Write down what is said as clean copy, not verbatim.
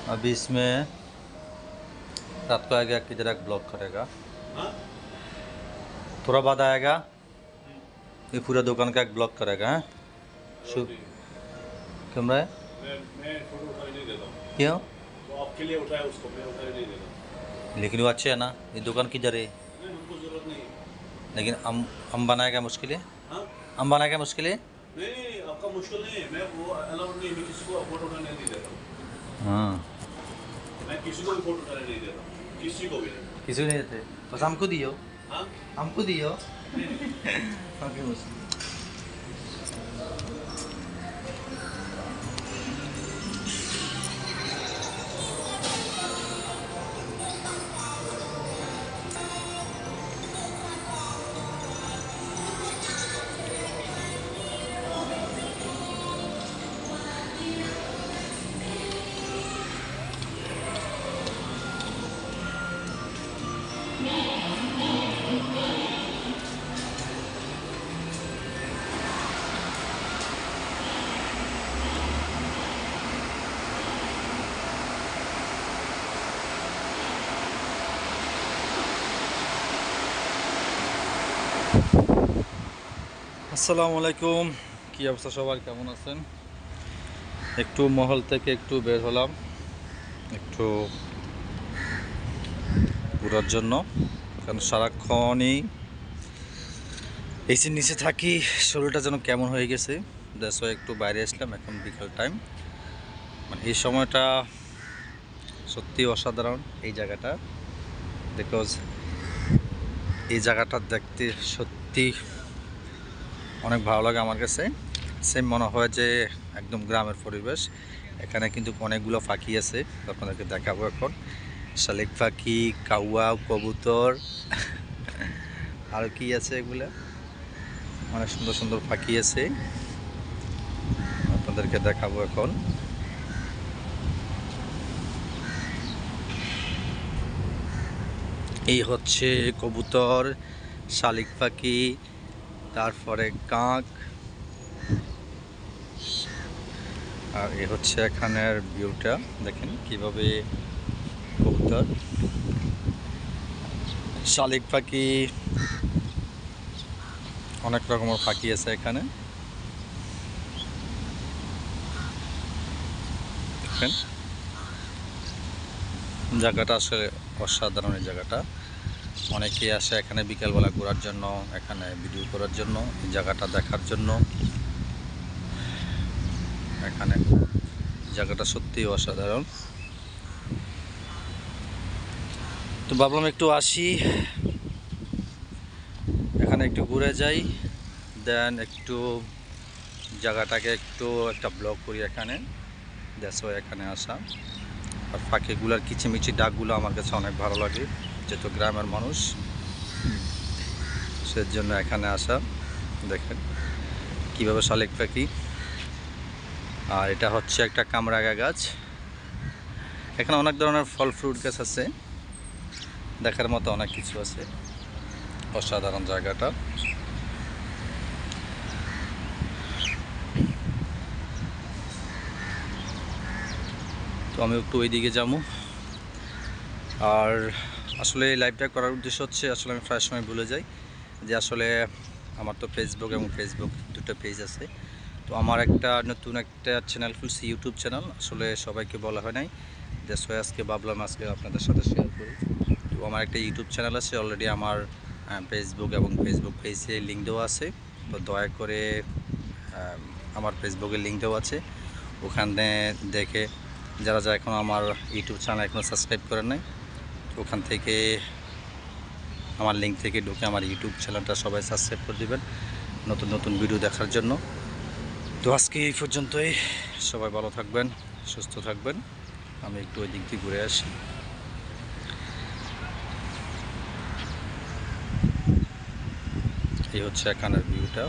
अभी इसमें रात को आएगा किधर एक ब्लॉक करेगा, थोड़ा बाद आएगा ये पूरा दुकान का एक ब्लॉक करेगा। हैं शुभ कैमरा है मैं फोटो उठाने नहीं देता हूँ। क्यों? वो आपके लिए उठाया उसको, मैं उठाने नहीं देता। लेकिन वो अच्छे है ना, ये दुकान किधर है? नहीं, हमको जरूरत नहीं है। लेकिन हम बनाएगा मुश्किल है, हाँ? हम बनाएगा मुश्किल है। नहीं नहीं, आपका मुश्किल नहीं है। मैं वो अलाउड नहीं, मैं किसी को फोटो उठाने नहीं देता हूँ। हाँ मैं किसी को भी फोटो उठाने नहीं देता हूँ, किसी को भी नहीं। किसी को नहीं देते, बस हमको दियो, हाँ? हमको दियो। नहीं नहीं। ओके मुश्किल। আসসালামু আলাইকুম, কি অবস্থা সবার, কেমন আছেন? একটু মহল থেকে একটু বের হলাম একটু ঘোরার জন্য, কারণ সারাক্ষণই এসির নিচে থাকি, শরীরটা যেন কেমন হয়ে গেছে। দ্যাটস ওয়াই একটু বাইরে আসলাম, এখন বিকাল টাইম। মানে এই সময়টা সত্যি অসাধারণ এই জায়গাটা, বিকজ এই জায়গাটা দেখতে সত্যি অনেক ভালো লাগে আমার কাছে। সেম মনে হয় যে একদম গ্রামের পরিবেশ। এখানে কিন্তু অনেকগুলো পাখি আছে, আপনাদেরকে দেখাবো এখন। শালিক পাখি, কাউয়া, কবুতর আর কি আছে, এগুলো অনেক সুন্দর সুন্দর পাখি আছে, আপনাদেরকে দেখাবো এখন। এই হচ্ছে কবুতর, শালিক পাখি, তারপরে কাক, আর এ হচ্ছে এখানের ভিউটা দেখেন কিভাবে কবুতর, শালিক পাখি, অনেক রকমের পাখি আছে এখানে দেখেন। জায়গাটা আসলে অসাধারণ, এই জায়গাটা অনেকেই আসে এখানে বিকেলবেলা ঘোরার জন্য, এখানে ভিডিও করার জন্য, এই জায়গাটা দেখার জন্য। এখানে জায়গাটা সত্যিই অসাধারণ। তো ভাবলাম একটু আসি, এখানে একটু ঘুরে যাই, দেন একটু জায়গাটাকে একটু একটা ব্লগ করি এখানে। দ্যাটস ওয়াই এখানে আসা। আর পাখিগুলার কিচিমিচি ডাকগুলো আমার কাছে অনেক ভালো লাগে, যেহেতু গ্রামের মানুষ, সেজন্য এখানে আসা। দেখেন কীভাবে শালিক পাখি, আর এটা হচ্ছে একটা কামরাঙা গাছ। এখানে অনেক ধরনের ফল ফ্রুট গাছ আছে, দেখার মতো অনেক কিছু আছে, অসাধারণ জায়গাটা। তো আমি একটু ওই দিকে যাবো। আর আসলে এই লাইভটা করার উদ্দেশ্য হচ্ছে, আসলে আমি প্রায় সময় ভুলে যাই যে আসলে আমার তো ফেসবুক এবং ফেসবুক দুটো পেজ আছে। তো আমার একটা নতুন একটা চ্যানেল খুলছি, ইউটিউব চ্যানেল, আসলে সবাইকে বলা হয় নাই। দ্যাটস ওয়াই আজকে ভাবলাম আজকে আপনাদের সাথে শেয়ার করি। তো আমার একটা ইউটিউব চ্যানেল আছে অলরেডি, আমার ফেসবুক এবং ফেসবুক পেজে লিঙ্ক দেওয়া আছে। তো দয়া করে আমার ফেসবুকে লিঙ্ক দেওয়া আছে, ওখানে দেখে যারা যারা এখন আমার ইউটিউব চ্যানেল এখনও সাবস্ক্রাইব করেন নাই, ওখান থেকে আমার লিঙ্ক থেকে ঢুকে আমার ইউটিউব চ্যানেলটা সবাই সাবস্ক্রাইব করে দেবেন নতুন নতুন ভিডিও দেখার জন্য। তো আজকে এই পর্যন্তই, সবাই ভালো থাকবেন, সুস্থ থাকবেন। আমি একটু ওই দিক দিয়ে ঘুরে আসি। এই হচ্ছে এখানের ভিউটা।